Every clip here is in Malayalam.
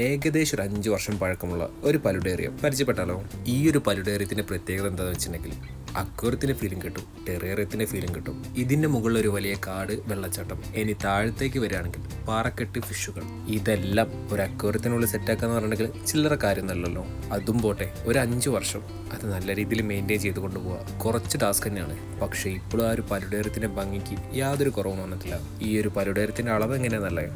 ഏകദേശം ഒരു 5 വർഷം പഴക്കമുള്ള ഒരു പലുടേറിയം പരിചയപ്പെട്ടാലോ? ഈ ഒരു പലുടേറിയത്തിന്റെ പ്രത്യേകത എന്താണെന്ന് വെച്ചിട്ടുണ്ടെങ്കിൽ അക്വേറിയത്തിന്റെ ഫീലിംഗ് കിട്ടും, ടെറേറിയത്തിന്റെ ഫീലിംഗ് കിട്ടും. ഇതിന്റെ മുകളിൽ ഒരു വലിയ കാട്, വെള്ളച്ചാട്ടം, ഇനി താഴത്തേക്ക് വരികയാണെങ്കിൽ പാറക്കെട്ട്, ഫിഷുകൾ. ഇതെല്ലാം ഒരു അക്വേറിയത്തിനുള്ളിൽ സെറ്റാക്കാന്ന് പറഞ്ഞെങ്കിൽ ചില്ലറ കാര്യമൊന്നുമല്ലല്ലോ. അതും പോട്ടെ, ഒരു 5 വർഷം അത് നല്ല രീതിയിൽ മെയിൻറ്റെയിൻ ചെയ്ത് കൊണ്ടുപോകുക കുറച്ച് ടാസ്ക് തന്നെയാണ്. പക്ഷേ ഇപ്പോഴും ആ ഒരു പലുടേറിയത്തിന്റെ ഭംഗിക്ക് യാതൊരു കുറവും വന്നിട്ടില്ല. ഈ ഒരു പലുടേറിയത്തിന്റെ അളവ് എങ്ങനെയാണെന്നല്ലേ?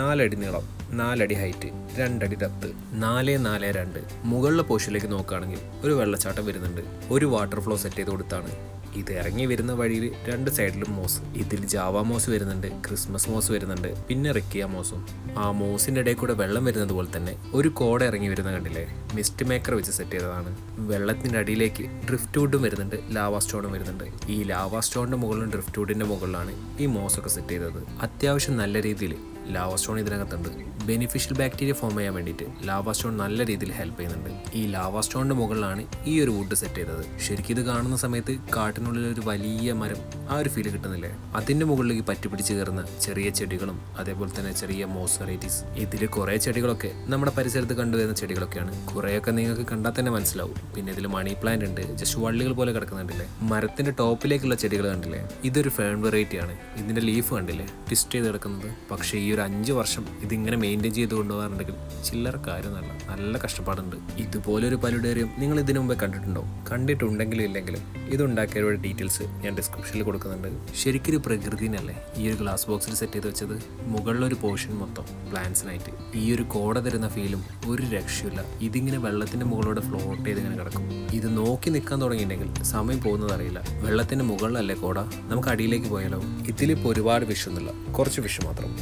4 അടി നീളം, 4 അടി ഹൈറ്റ്, 2 അടി ഡെപ്ത്, 4-4-2. മുകളിലെ പോർഷനിലേക്ക് നോക്കുകയാണെങ്കിൽ ഒരു വെള്ളച്ചാട്ടം വരുന്നുണ്ട്. ഒരു വാട്ടർ ഫ്ലോ സെറ്റ് ചെയ്ത് കൊടുത്താണ്. ഇത് ഇറങ്ങി വരുന്ന വഴിയിൽ 2 സൈഡിലും മോസ്. ഇതിൽ ജാവ മോസ് വരുന്നുണ്ട്, ക്രിസ്മസ് മോസ് വരുന്നുണ്ട്, പിന്നെ റിക്കിയ മോസും. ആ മോസിന്റെ ഇടയിൽ കൂടെ വെള്ളം വരുന്നത് പോലെ തന്നെ ഒരു കോട ഇറങ്ങി വരുന്ന കണ്ടില്ലേ? മിസ്റ്റ് മേക്കർ വെച്ച് സെറ്റ് ചെയ്തതാണ്. വെള്ളത്തിന്റെ അടിയിലേക്ക് ഡ്രിഫ്റ്റ് വുഡും വരുന്നുണ്ട്, ലാവാ സ്റ്റോണും വരുന്നുണ്ട്. ഈ ലാവാ സ്റ്റോണിന്റെ മുകളിലും ഡ്രിഫ്റ്റ് വുഡിന്റെ മുകളിലാണ് ഈ മോസ് ഒക്കെ സെറ്റ് ചെയ്തത്. അത്യാവശ്യം നല്ല രീതിയിൽ ലാവാ സ്റ്റോൺ ഇതിനകത്തുണ്ട്. ബെനിഫിഷ്യൽ ബാക്ടീരിയ ഫോം ചെയ്യാൻ വേണ്ടിയിട്ട് ലാവാ സ്റ്റോൺ നല്ല രീതിയിൽ ഹെൽപ്പ് ചെയ്യുന്നുണ്ട്. ഈ ലാവാ സ്റ്റോണിന്റെ മുകളിലാണ് ഈ ഒരു വുഡ് സെറ്റ് ചെയ്തത്. ശരിക്കും ഇത് കാണുന്ന സമയത്ത് കാട്ടിനുള്ളിൽ ഒരു വലിയ മരം, ആ ഒരു ഫീല് കിട്ടുന്നില്ലേ? അതിന്റെ മുകളിലേക്ക് പറ്റിപ്പിടിച്ച് കയറുന്ന ചെറിയ ചെടികളും അതേപോലെ തന്നെ ചെറിയ മോസ് വെറൈറ്റീസ്. ഇതിൽ കുറേ ചെടികളൊക്കെ നമ്മുടെ പരിസരത്ത് കണ്ടുവരുന്ന ചെടികളൊക്കെയാണ്. കുറേയൊക്കെ നിങ്ങൾക്ക് കണ്ടാൽ തന്നെ മനസ്സിലാവും. പിന്നെ ഇതിൽ മണി പ്ലാന്റ് ഉണ്ട്, ജസ്റ്റ് വള്ളികൾ പോലെ കിടക്കുന്നുണ്ടല്ലേ? മരത്തിന്റെ ടോപ്പിലേക്കുള്ള ചെടികൾ കണ്ടില്ലേ? ഇതൊരു ഫേൺ വെറൈറ്റി ആണ്. ഇതിന്റെ ലീഫ് കണ്ടില്ലേ ട്വിസ്റ്റ് ചെയ്ത് കിടക്കുന്നത്? പക്ഷേ ഈ ഒരു 5 വർഷം ഇതിങ്ങനെ മെയിൻറ്റെയിൻ ചെയ്ത് കൊണ്ടുപോകാറുണ്ടെങ്കിൽ ചില്ലറ കാര്യമൊന്നുമല്ല, നല്ല കഷ്ടപ്പാടുണ്ട്. ഇതുപോലൊരു പലുടേറിയം നിങ്ങൾ ഇതിനു മുമ്പേ കണ്ടിട്ടുണ്ടോ? കണ്ടിട്ടുണ്ടെങ്കിലും ഇല്ലെങ്കിലും ഇതുണ്ടാക്കിയവരുടെ ഡീറ്റെയിൽസ് ഞാൻ ഡിസ്ക്രിപ്ഷനിൽ കൊടുക്കുന്നുണ്ട്. ശരിക്കും ഒരു പ്രകൃതിനല്ലേ ഈ ഒരു ഗ്ലാസ് ബോക്സിൽ സെറ്റ് ചെയ്ത് വെച്ചത്? മുകളിലൊരു പോർഷൻ മൊത്തം പ്ലാന്റ്സിനായിട്ട്. ഈ ഒരു കോട തരുന്ന ഫീലും ഒരു രക്ഷയില്ല. ഇതിങ്ങനെ വെള്ളത്തിന്റെ മുകളിലൂടെ ഫ്ലോട്ട് ചെയ്ത് ഇങ്ങനെ കിടക്കും. ഇത് നോക്കി നിൽക്കാൻ തുടങ്ങിയിട്ടുണ്ടെങ്കിൽ സമയം പോകുന്നത് അറിയില്ല. വെള്ളത്തിന്റെ മുകളിലല്ലേ കോട? നമുക്ക് അടിയിലേക്ക് പോയാലോ? ഇതിലിപ്പോൾ ഒരുപാട് ഫിഷ് ഒന്നുമില്ല, കുറച്ച് ഫിഷ് മാത്രം.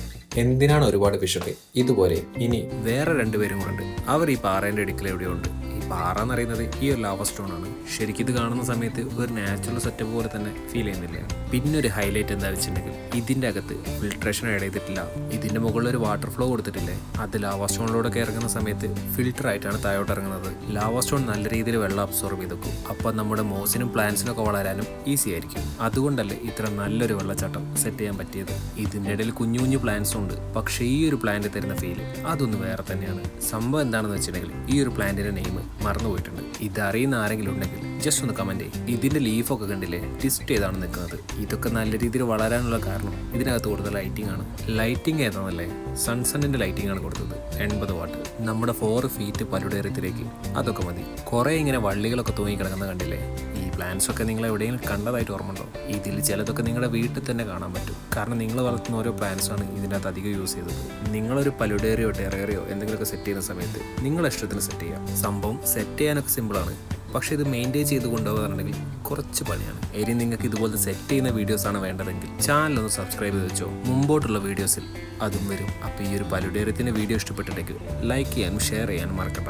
എന്തിനാണ് ഒരുപാട് ഫിഷൊക്കെ? ഇതുപോലെ ഇനി വേറെ 2 പേരും കൂടെ ഉണ്ട്. അവർ ഈ പാറേൻ്റെ ഇടുക്കിൽ എവിടെയുണ്ട്. ഈ പാറ എന്ന് പറയുന്നത് ഈ ഒരു ലാവ സ്റ്റോൺ ആണ്. ശരിക്കും ഇത് കാണുന്ന സമയത്ത് ഒരു നാച്ചുറൽ സെറ്റപ്പ് പോലെ തന്നെ ഫീൽ ചെയ്യുന്നില്ല. പിന്നെ ഒരു ഹൈലൈറ്റ് എന്താ വെച്ചിട്ടുണ്ടെങ്കിൽ ഇതിൻ്റെ അകത്ത് ഫിൽട്രേഷൻ ആഡ് ചെയ്തിട്ടില്ല. ഇതിൻ്റെ മുകളിൽ ഒരു വാട്ടർ ഫ്ലോ കൊടുത്തിട്ടില്ലേ? അത് ലാവ സ്റ്റോണിലൂടെ ഇറങ്ങുന്ന സമയത്ത് ഫിൽട്ടർ ആയിട്ടാണ് താഴോട്ട് ഇറങ്ങുന്നത്. ലാവ സ്റ്റോൺ നല്ല രീതിയിൽ വെള്ളം അബ്സോർബ് ചെയ്തെക്കും. അപ്പം നമ്മുടെ മോസിനും പ്ലാന്റ്സിനും ഒക്കെ വളരാനും ഈസി ആയിരിക്കും. അതുകൊണ്ടല്ലേ ഇത്ര നല്ലൊരു വെള്ളച്ചാട്ടം സെറ്റ് ചെയ്യാൻ പറ്റിയത്. ഇതിൻ്റെ ഇടയിൽ കുഞ്ഞു കുഞ്ഞു പ്ലാന്റ്സും ഉണ്ട്. പക്ഷേ ഈ ഒരു പ്ലാന്റ് തരുന്ന ഫീൽ അതൊന്ന് വേറെ തന്നെയാണ്. സംഭവം എന്താണെന്ന് വെച്ചിട്ടുണ്ടെങ്കിൽ ഈ ഒരു പ്ലാന്റിന്റെ നെയിം മറന്നുപോയിട്ടുണ്ട്. ഇതറിയുന്ന ആരെങ്കിലും ഉണ്ടെങ്കിൽ ജസ്റ്റ് ഒന്ന് കമന്റ് ചെയ്യും. ഇതിന്റെ ലീഫൊക്കെ കണ്ടില്ലേ ട്വിസ്റ്റ് ചെയ്താണ് നിൽക്കുന്നത്. ഇതൊക്കെ നല്ല രീതിയിൽ വളരാനുള്ള കാരണം ഇതിനകത്ത് കൊടുത്ത ലൈറ്റിംഗ് ആണ്. ലൈറ്റിംഗ് ഏതാണെന്നല്ലേ? സൺസണിന്റെ ലൈറ്റിംഗ് ആണ് കൊടുത്തത്. 80 വാട്ട്. നമ്മുടെ 4 ഫീറ്റ് പലുടേറിയത്തിലേക്ക് അതൊക്കെ മതി. കുറെ ഇങ്ങനെ വള്ളികളൊക്കെ തൂങ്ങി കിടക്കുന്ന കണ്ടില്ലേ? ഈ പ്ലാന്റ്സ് ഒക്കെ നിങ്ങൾ എവിടെയെങ്കിലും കണ്ടതായിട്ട് ഓർമ്മയുണ്ടോ? ഇതിൽ ചിലതൊക്കെ നിങ്ങളുടെ വീട്ടിൽ തന്നെ കാണാൻ പറ്റും. കാരണം നിങ്ങൾ വളർത്തുന്ന ഓരോ പ്ലാന്റ്സ് ആണ് ഇതിൻ്റെ അകത്ത് അധികം യൂസ് ചെയ്തത്. നിങ്ങളൊരു പലുടേറിയോ ടെറേറിയോ എന്തെങ്കിലുമൊക്കെ സെറ്റ് ചെയ്യുന്ന സമയത്ത് നിങ്ങളുടെ ഇഷ്ടത്തിന് സെറ്റ് ചെയ്യാം. സംഭവം സെറ്റ് ചെയ്യാനൊക്കെ സിമ്പിളാണ്. പക്ഷേ ഇത് മെയിൻറ്റെയിൻ ചെയ്ത് കൊണ്ടുപോകാറുണ്ടെങ്കിൽ കുറച്ച് പണിയാണ്. ഇനി നിങ്ങൾക്ക് ഇതുപോലത്തെ സെറ്റ് ചെയ്യുന്ന വീഡിയോസാണ് വേണ്ടതെങ്കിൽ ചാനലൊന്ന് സബ്സ്ക്രൈബ് ചെയ്ത് വെച്ചോ. മുമ്പോട്ടുള്ള വീഡിയോസിൽ അതും വരും. അപ്പോൾ ഈ ഒരു പലുടേറിയത്തിൻ്റെ വീഡിയോ ഇഷ്ടപ്പെട്ടിട്ടുണ്ടെങ്കിൽ ലൈക്ക് ചെയ്യാനും ഷെയർ ചെയ്യാനും മറക്കണ്ട.